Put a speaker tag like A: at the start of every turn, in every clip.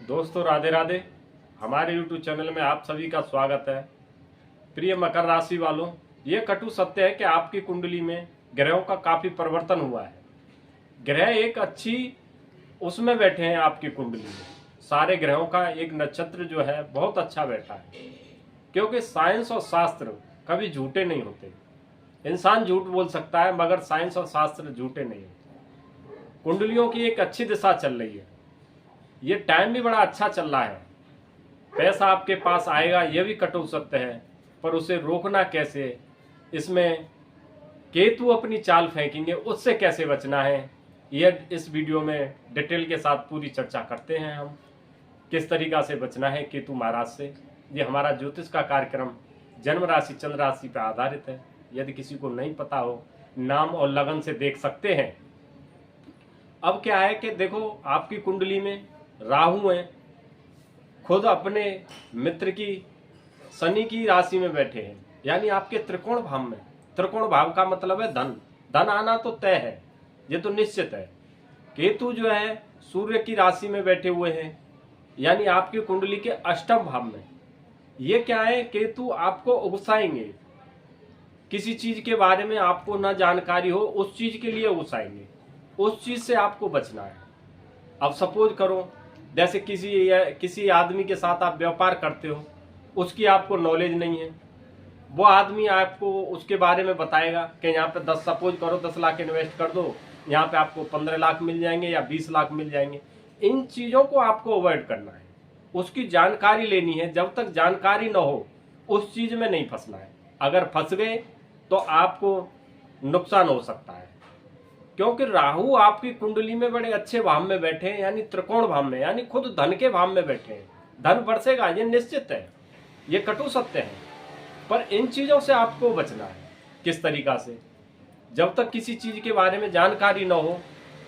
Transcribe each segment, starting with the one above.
A: दोस्तों राधे राधे। हमारे YouTube channel में आप सभी का स्वागत है। प्रिय मकर राशि वालों, ये कटु सत्य है कि आपकी कुंडली में ग्रहों का काफी परिवर्तन हुआ है। ग्रह एक अच्छी उसमें बैठे हैं आपकी कुंडली में। सारे ग्रहों का एक नक्षत्र जो है बहुत अच्छा बैठा है, क्योंकि साइंस और शास्त्र कभी झूठे नहीं होते। इंसान झूठ बोल सकता है मगर साइंस और शास्त्र झूठे नहीं होते। कुंडलियों की एक अच्छी दिशा चल रही है। ये टाइम भी बड़ा अच्छा चल रहा है। पैसा आपके पास आएगा, ये भी कटु सत्य है, पर उसे रोकना कैसे, इसमें केतु अपनी चाल फेंकेंगे, उससे कैसे बचना है, यह इस वीडियो में डिटेल के साथ पूरी चर्चा करते हैं। हम किस तरीका से बचना है केतु महाराज से। ये हमारा ज्योतिष का कार्यक्रम जन्म राशि चंद्र राशि पर आधारित है। यदि किसी को नहीं पता हो, नाम और लगन से देख सकते हैं। अब क्या है कि देखो, आपकी कुंडली में राहु है, खुद अपने मित्र की शनि की राशि में बैठे हैं, यानी आपके त्रिकोण भाव में। त्रिकोण भाव का मतलब है धन। धन आना तो तय है, ये तो निश्चित है। केतु जो है सूर्य की राशि में बैठे हुए हैं, यानी आपकी कुंडली के अष्टम भाव में। ये क्या है, केतु आपको उकसाएंगे। किसी चीज के बारे में आपको ना जानकारी हो, उस चीज के लिए उकसाएंगे। उस चीज से आपको बचना है। अब सपोज करो, जैसे किसी आदमी के साथ आप व्यापार करते हो, उसकी आपको नॉलेज नहीं है। वो आदमी आपको उसके बारे में बताएगा कि यहाँ पे 10 सपोज करो 10 लाख इन्वेस्ट कर दो, यहाँ पे आपको 15 लाख मिल जाएंगे या 20 लाख मिल जाएंगे। इन चीज़ों को आपको अवॉइड करना है। उसकी जानकारी लेनी है। जब तक जानकारी न हो उस चीज़ में नहीं फंसना है। अगर फंस गए तो आपको नुकसान हो सकता है, क्योंकि राहु आपकी कुंडली में बड़े अच्छे भाव में बैठे हैं, यानी त्रिकोण भाव में, यानी खुद धन के भाव में बैठे हैं। धन बरसेगा, ये निश्चित है, ये कटु सत्य है। पर इन चीजों से आपको बचना है। किस तरीका से? जब तक किसी चीज के बारे में जानकारी न हो,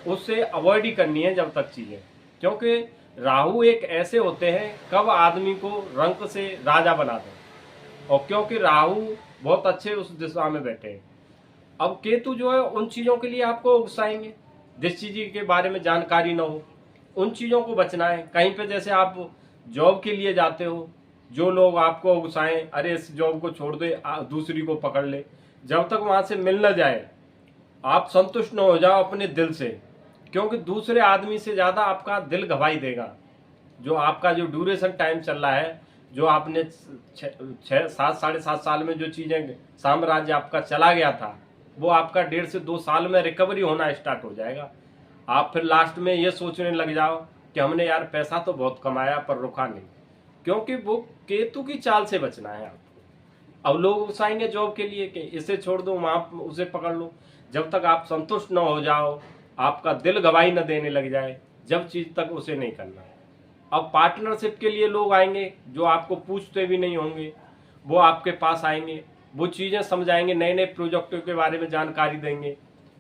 A: उससे अवॉइड ही करनी है जब तक चीजें। क्योंकि राहु एक ऐसे होते हैं, कब आदमी को रंक से राजा बना दें। और क्योंकि राहु बहुत अच्छे उस दिशा में बैठे हैं। अब केतु जो है उन चीज़ों के लिए आपको उकसाएंगे जिस चीज़ के बारे में जानकारी ना हो। उन चीज़ों को बचना है। कहीं पे जैसे आप जॉब के लिए जाते हो, जो लोग आपको उकसाएं, अरे इस जॉब को छोड़ दे, दूसरी को पकड़ ले, जब तक वहाँ से मिल न जाए आप संतुष्ट न हो जाओ अपने दिल से। क्योंकि दूसरे आदमी से ज़्यादा आपका दिल गवाही देगा। जो आपका जो ड्यूरेशन टाइम चल रहा है, जो आपने 6-7 साढ़े 7 साल में जो चीज़ें साम्राज्य आपका चला गया था, वो आपका 1.5 से 2 साल में रिकवरी होना स्टार्ट हो जाएगा। आप फिर लास्ट में ये सोचने लग जाओ कि हमने यार पैसा तो बहुत कमाया पर रुका नहीं। क्योंकि वो केतु की चाल से बचना है आपको। अब लोग उकसाएंगे जॉब के लिए कि इसे छोड़ दो, वहाँ उसे पकड़ लो। जब तक आप संतुष्ट न हो जाओ, आपका दिल गवाही न देने लग जाए, जब चीज तक उसे नहीं करना है। अब पार्टनरशिप के लिए लोग आएंगे जो आपको पूछते भी नहीं होंगे। वो आपके पास आएंगे, वो चीज़ें समझाएंगे, नए नए प्रोजेक्टों के बारे में जानकारी देंगे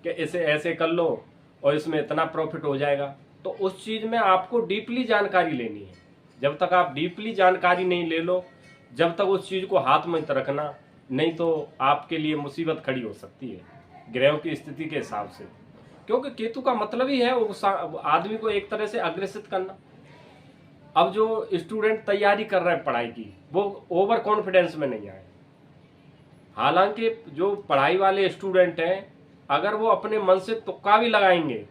A: कि इसे ऐसे कर लो और इसमें इतना प्रॉफिट हो जाएगा। तो उस चीज़ में आपको डीपली जानकारी लेनी है। जब तक आप डीपली जानकारी नहीं ले लो, जब तक उस चीज़ को हाथ में रखना, नहीं तो आपके लिए मुसीबत खड़ी हो सकती है ग्रहों की स्थिति के हिसाब से। क्योंकि केतु का मतलब ही है उस आदमी को एक तरह से अग्रेसित करना। अब जो स्टूडेंट तैयारी कर रहे हैं पढ़ाई की, वो ओवर कॉन्फिडेंस में नहीं आए। हालांकि जो पढ़ाई वाले स्टूडेंट हैं, अगर वो अपने मन से तुक्का भी लगाएंगे,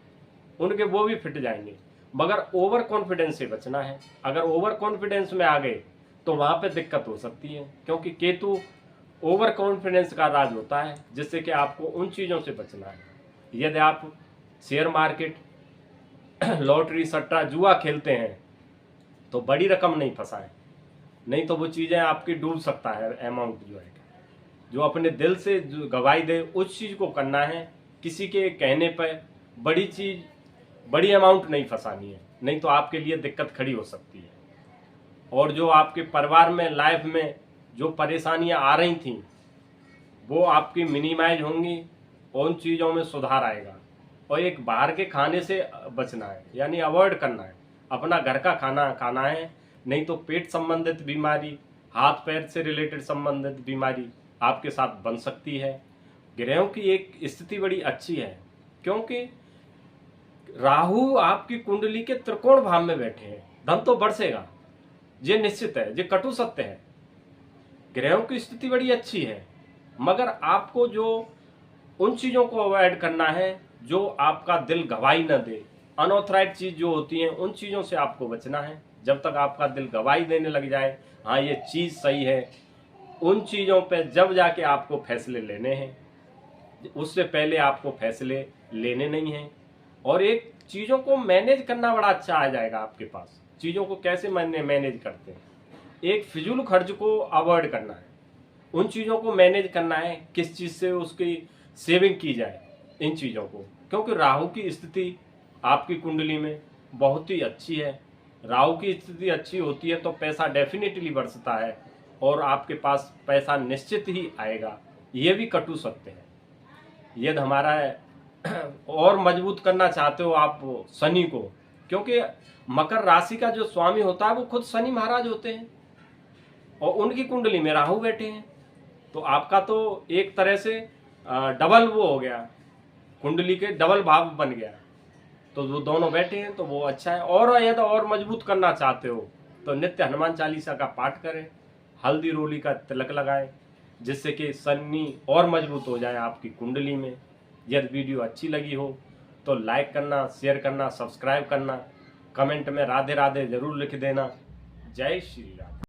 A: उनके वो भी फिट जाएंगे। मगर ओवर कॉन्फिडेंस से बचना है। अगर ओवर कॉन्फिडेंस में आ गए तो वहाँ पे दिक्कत हो सकती है, क्योंकि केतु ओवर कॉन्फिडेंस का राज होता है, जिससे कि आपको उन चीज़ों से बचना है। यदि आप शेयर मार्केट, लॉटरी, सट्टा, जुआ खेलते हैं तो बड़ी रकम नहीं फंसाएं, नहीं तो वो चीज़ें आपकी डूब सकता है। अमाउंट जो है, जो अपने दिल से जो गवाही दे उस चीज़ को करना है। किसी के कहने पर बड़ी चीज़, बड़ी अमाउंट नहीं फंसानी है, नहीं तो आपके लिए दिक्कत खड़ी हो सकती है। और जो आपके परिवार में, लाइफ में जो परेशानियां आ रही थी, वो आपकी मिनिमाइज होंगी और उन चीज़ों में सुधार आएगा। और एक बाहर के खाने से बचना है, यानी अवॉइड करना है। अपना घर का खाना खाना है, नहीं तो पेट संबंधित बीमारी, हाथ पैर से रिलेटेड संबंधित बीमारी आपके साथ बन सकती है। ग्रहों की एक स्थिति बड़ी अच्छी है, क्योंकि राहु आपकी कुंडली के त्रिकोण भाव में बैठे हैं। धन तो बरसेगा, ये निश्चित है, ये कटु सत्य है। ग्रहों की स्थिति बड़ी अच्छी है, मगर आपको जो उन चीजों को अवॉइड करना है जो आपका दिल गवाही न दे। अनऑथराइज चीज जो होती है उन चीजों से आपको बचना है। जब तक आपका दिल गवाही देने लग जाए हाँ ये चीज सही है, उन चीजों पे जब जाके आपको फैसले लेने हैं, उससे पहले आपको फैसले लेने नहीं हैं। और एक चीजों को मैनेज करना बड़ा अच्छा आ जाएगा आपके पास। चीजों को कैसे मैनेज करते हैं, एक फिजूल खर्च को अवॉइड करना है, उन चीजों को मैनेज करना है, किस चीज से उसकी सेविंग की जाए इन चीजों को। क्योंकि राहु की स्थिति आपकी कुंडली में बहुत ही अच्छी है। राहु की स्थिति अच्छी होती है तो पैसा डेफिनेटली बरसता है और आपके पास पैसा निश्चित ही आएगा। ये भी कटु सत्य है। यदि हमारा और मजबूत करना चाहते हो आप शनि को, क्योंकि मकर राशि का जो स्वामी होता है वो खुद शनि महाराज होते हैं और उनकी कुंडली में राहु बैठे हैं, तो आपका तो एक तरह से डबल वो हो गया, कुंडली के डबल भाव बन गया। तो वो दोनों बैठे हैं तो वो अच्छा है। और यदि और मजबूत करना चाहते हो तो नित्य हनुमान चालीसा का पाठ करें, हल्दी रोली का तिलक लगाएं, जिससे कि शनि और मजबूत हो जाए आपकी कुंडली में। यदि वीडियो अच्छी लगी हो तो लाइक करना, शेयर करना, सब्सक्राइब करना, कमेंट में राधे राधे जरूर लिख देना। जय श्री राम।